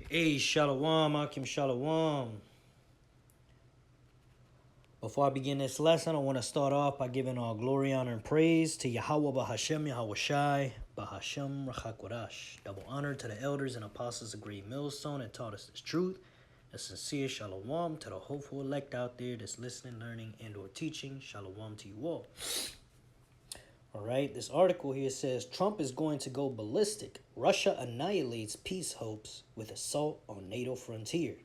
Hey, Shalom, Akim Shalom. Before I begin this lesson, I want to start off by giving all glory, honor, and praise to Yahweh Bahashem, Yahweh Shai, Bahashem Rachakodash. Double honor to the elders and apostles of Great Millstone that taught us this truth. A sincere Shalom to the hopeful elect out there that's listening, learning, and or teaching. Shalom to you all. All right, this article here says Trump is going to go ballistic. Russia annihilates peace hopes with assault on NATO frontier.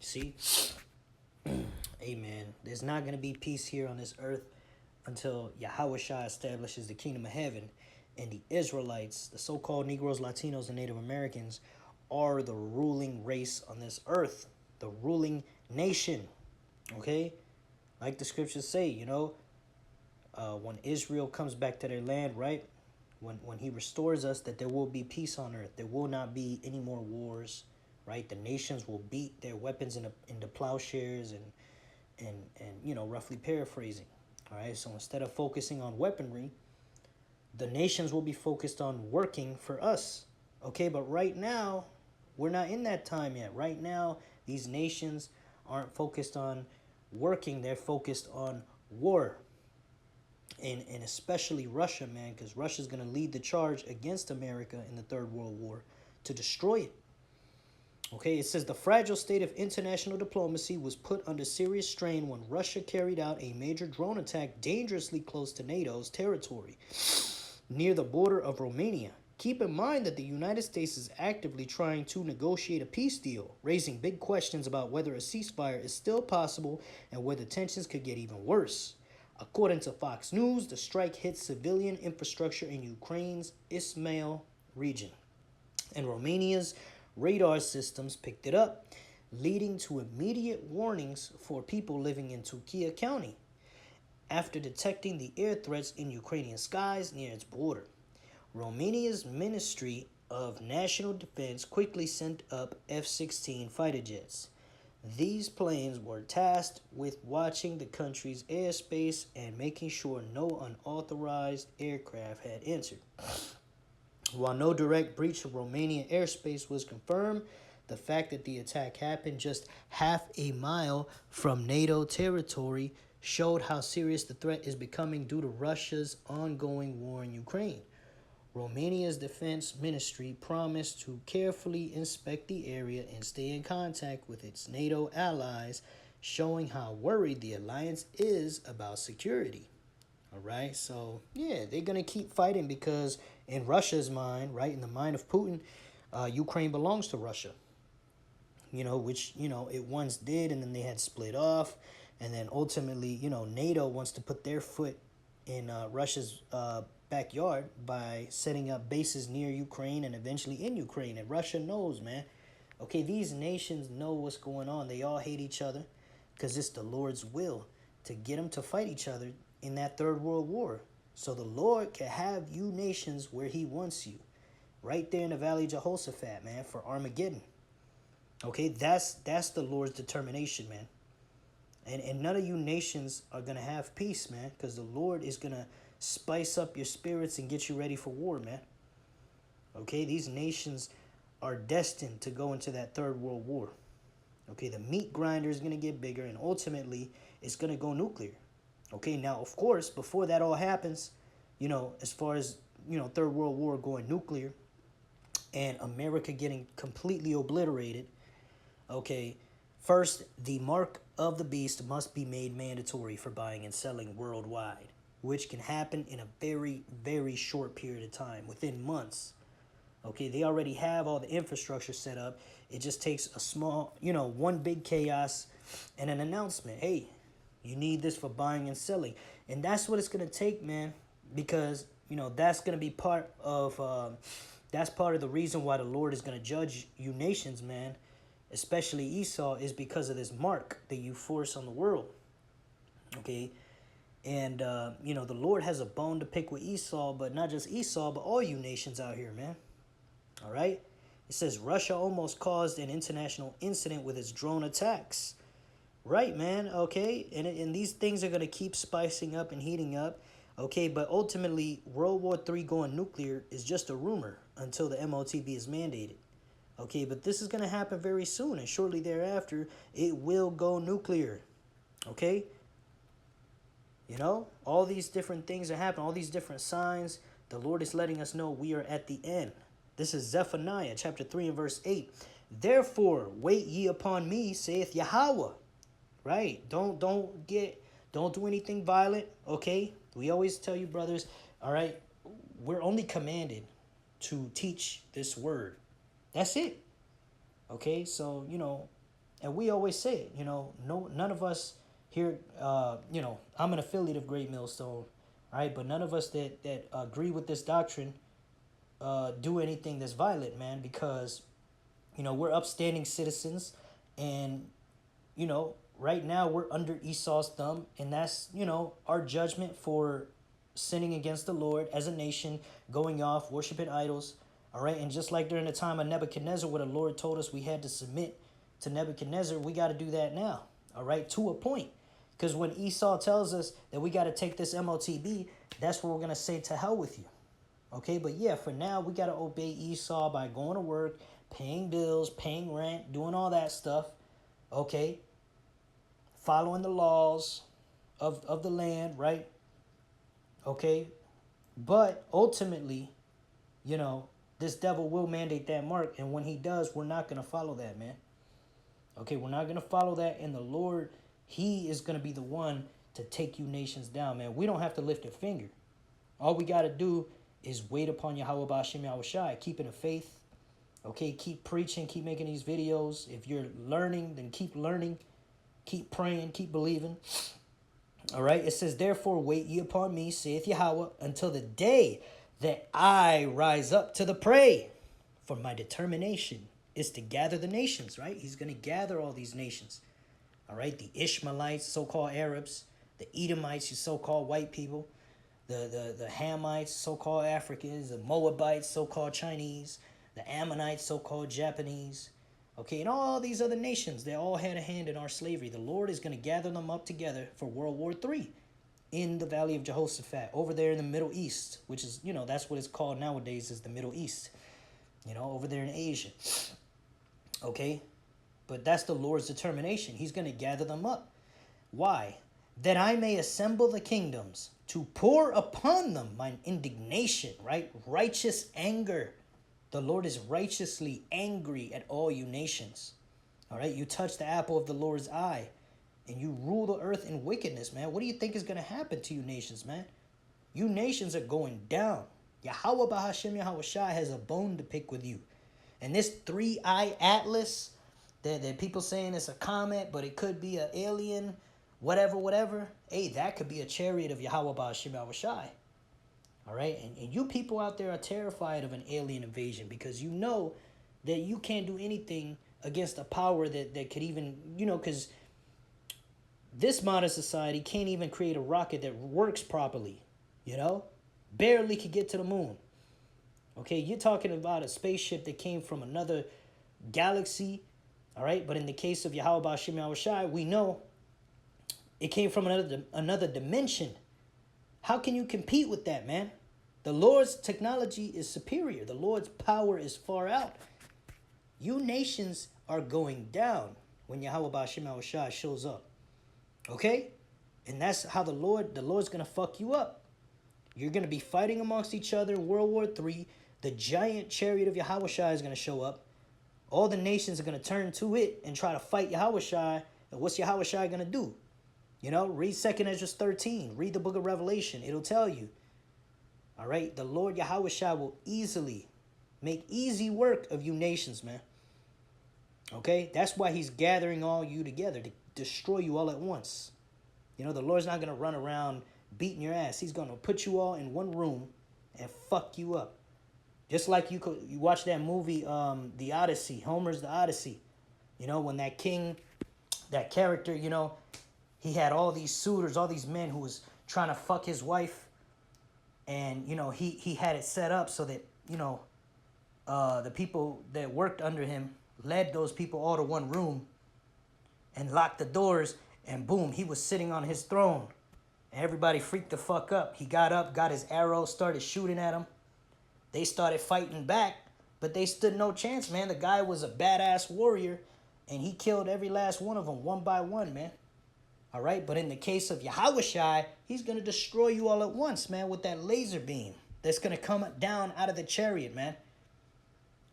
See? Amen. There's not going to be peace here on this earth until Yahweh Shai establishes the kingdom of heaven. And the Israelites, the so-called Negroes, Latinos, and Native Americans, are the ruling race on this earth, the ruling nation. Okay? Like the scriptures say, when Israel comes back to their land, right? When he restores us, that there will be peace on earth. There will not be any more wars, right? The nations will beat their weapons into plowshares and roughly paraphrasing. All right, so instead of focusing on weaponry, the nations will be focused on working for us. Okay, but right now, we're not in that time yet. Right now, these nations aren't focused on working, they're focused on war. And especially Russia, man, because Russia's going to lead the charge against America in the Third World War to destroy it. Okay, it says the fragile state of international diplomacy was put under serious strain when Russia carried out a major drone attack dangerously close to NATO's territory, near the border of Romania. Keep in mind that the United States is actively trying to negotiate a peace deal, raising big questions about whether a ceasefire is still possible and whether tensions could get even worse. According to Fox News, the strike hit civilian infrastructure in Ukraine's Ismail region, and Romania's radar systems picked it up, leading to immediate warnings for people living in Tukia County after detecting the air threats in Ukrainian skies near its border. Romania's Ministry of National Defense quickly sent up F-16 fighter jets. These planes were tasked with watching the country's airspace and making sure no unauthorized aircraft had entered. While no direct breach of Romanian airspace was confirmed, the fact that the attack happened just half a mile from NATO territory showed how serious the threat is becoming due to Russia's ongoing war in Ukraine. Romania's defense ministry promised to carefully inspect the area and stay in contact with its NATO allies, showing how worried the alliance is about security. All right, so yeah, they're going to keep fighting because in Russia's mind, right, in the mind of Putin, Ukraine belongs to Russia, which, it once did, and then they had split off. And then ultimately, NATO wants to put their foot in Russia's backyard by setting up bases near Ukraine and eventually in Ukraine. And Russia knows, man. Okay, these nations know what's going on. They all hate each other because it's the Lord's will to get them to fight each other in that Third World War. So the Lord can have you nations where he wants you. Right there in the Valley of Jehoshaphat, man, for Armageddon. Okay, that's the Lord's determination, man. And none of you nations are going to have peace, man, because the Lord is going to spice up your spirits and get you ready for war, man. Okay, these nations are destined to go into that Third World War. Okay, the meat grinder is going to get bigger, and ultimately it's going to go nuclear. Okay, now, of course, before that all happens, as far as, Third World War going nuclear and America getting completely obliterated, okay, first, the mark of the beast must be made mandatory for buying and selling worldwide, which can happen in a very, very short period of time, within months. Okay, they already have all the infrastructure set up. It just takes a small, one big chaos and an announcement. Hey, you need this for buying and selling. And that's what it's going to take, man, because, that's going to be part of the reason why the Lord is going to judge you nations, man, especially Esau, is because of this mark that you force on the world. Okay, and, the Lord has a bone to pick with Esau, but not just Esau, but all you nations out here, man. All right? It says Russia almost caused an international incident with its drone attacks. Right, man, okay? And these things are going to keep spicing up and heating up. Okay, but ultimately, World War III going nuclear is just a rumor until the MOTB is mandated. Okay, but this is going to happen very soon, and shortly thereafter, it will go nuclear. Okay? You know, all these different things are happening, all these different signs. The Lord is letting us know we are at the end. This is Zephaniah chapter 3 and verse 8. Therefore, wait ye upon me, saith Yahweh. Right? Don't do anything violent. Okay? We always tell you, brothers, all right, we're only commanded to teach this word. That's it. Okay? So, you know, and we always say it, you know, none of us here, you know, I'm an affiliate of Great Millstone, all right, but none of us that agree with this doctrine do anything that's violent, man, because, you know, we're upstanding citizens, and, you know, right now we're under Esau's thumb, and that's, you know, our judgment for sinning against the Lord as a nation, going off, worshiping idols, all right, and just like during the time of Nebuchadnezzar, where the Lord told us we had to submit to Nebuchadnezzar, we got to do that now, all right, to a point. Because when Esau tells us that we got to take this MOTB, that's what we're going to say, to hell with you. Okay, but yeah, for now, we got to obey Esau by going to work, paying bills, paying rent, doing all that stuff. Okay, following the laws of the land, right? Okay, but ultimately, you know, this devil will mandate that mark. And when he does, we're not going to follow that, man. Okay, we're not going to follow that. And the Lord, he is going to be the one to take you nations down, man. We don't have to lift a finger. All we got to do is wait upon Yahweh Ba'ashem Yahushai, keeping the faith. Okay, keep preaching, keep making these videos. If you're learning, then keep learning. Keep praying, keep believing. All right, it says, therefore wait ye upon me, saith Yahweh, until the day that I rise up to the prey. For my determination is to gather the nations, right? He's going to gather all these nations. All right, the Ishmaelites, so-called Arabs, the Edomites, you so-called white people, the Hamites, so-called Africans, the Moabites, so-called Chinese, the Ammonites, so-called Japanese, okay, and all these other nations, they all had a hand in our slavery. The Lord is going to gather them up together for World War III in the Valley of Jehoshaphat, over there in the Middle East, which is, you know, that's what it's called nowadays, is the Middle East, you know, over there in Asia, okay? But that's the Lord's determination. He's going to gather them up. Why? That I may assemble the kingdoms, to pour upon them mine indignation, right? Righteous anger. The Lord is righteously angry at all you nations. All right? You touch the apple of the Lord's eye, and you rule the earth in wickedness, man. What do you think is going to happen to you nations, man? You nations are going down. Yahweh Ba'ashem Yahushai has a bone to pick with you. And this three-eye atlas that people saying it's a comet, but it could be an alien, whatever. Hey, that could be a chariot of Yahweh Ba'ashem Yahushai. All right? And you people out there are terrified of an alien invasion, because you know that you can't do anything against a power that could even, you know, because this modern society can't even create a rocket that works properly, you know? Barely could get to the moon. Okay, you're talking about a spaceship that came from another galaxy, all right? But in the case of Yahweh Ba'ashem Yahushai, we know it came from another dimension. How can you compete with that, man? The Lord's technology is superior. The Lord's power is far out. You nations are going down when Yahweh Ba'ashem Yahushai shows up. Okay? And that's how the Lord's going to fuck you up. You're going to be fighting amongst each other in World War III. The giant chariot of Yahushai is going to show up. All the nations are going to turn to it and try to fight Yahushai. And what's Yahushai going to do? You know, read 2nd Ezra 13. Read the book of Revelation. It'll tell you. All right? The Lord Yahushai will easily make easy work of you nations, man. Okay? That's why he's gathering all you together to destroy you all at once. You know, the Lord's not going to run around beating your ass. He's going to put you all in one room and fuck you up. Just like you watch that movie, The Odyssey, Homer's The Odyssey. You know, when that king, that character, you know, he had all these suitors, all these men who was trying to fuck his wife. And, you know, he had it set up so that, you know, the people that worked under him led those people all to one room and locked the doors. And boom, he was sitting on his throne. And everybody freaked the fuck up. He got up, got his arrow, started shooting at him. They started fighting back. But they stood no chance, man. The guy was a badass warrior, and he killed every last one of them one by one, man. All right? But in the case of Yahushua, he's going to destroy you all at once, man, with that laser beam that's going to come down out of the chariot, man.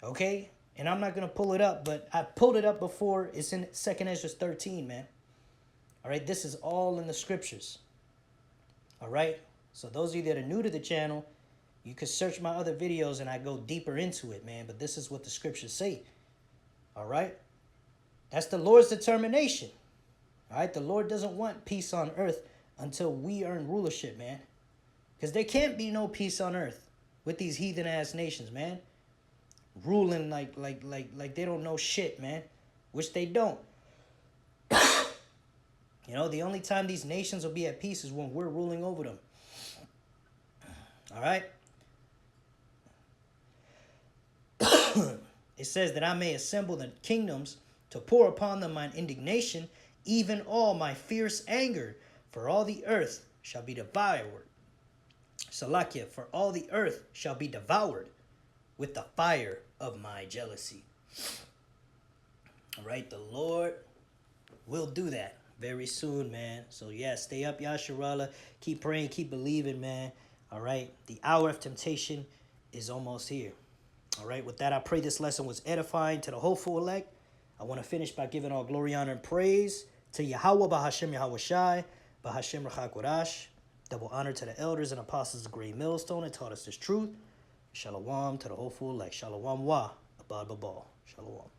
Okay? And I'm not going to pull it up, but I pulled it up before. It's in 2nd Ezra 13, man. All right? This is all in the scriptures. All right? So those of you that are new to the channel, you can search my other videos and I go deeper into it, man. But this is what the scriptures say. All right? That's the Lord's determination. All right? The Lord doesn't want peace on earth until we earn rulership, man. Because there can't be no peace on earth with these heathen-ass nations, man. Ruling like they don't know shit, man. Which they don't. You know, the only time these nations will be at peace is when we're ruling over them. All right? It says that I may assemble the kingdoms to pour upon them mine indignation, even all my fierce anger, for all the earth shall be devoured. Salakia, for all the earth shall be devoured with the fire of my jealousy. All right, the Lord will do that very soon, man. So yeah, stay up, Yasharallah. Keep praying, keep believing, man. All right, the hour of temptation is almost here. All right, with that, I pray this lesson was edifying to the hopeful elect. I want to finish by giving all glory, honor, and praise to Yahweh, Bahashem Yahweh Shai, Bahashem Rachakodash. Double honor to the elders and apostles of Great Millstone that taught us this truth. Shalom to the hopeful elect. Shalom wa, abad babal. Shalom.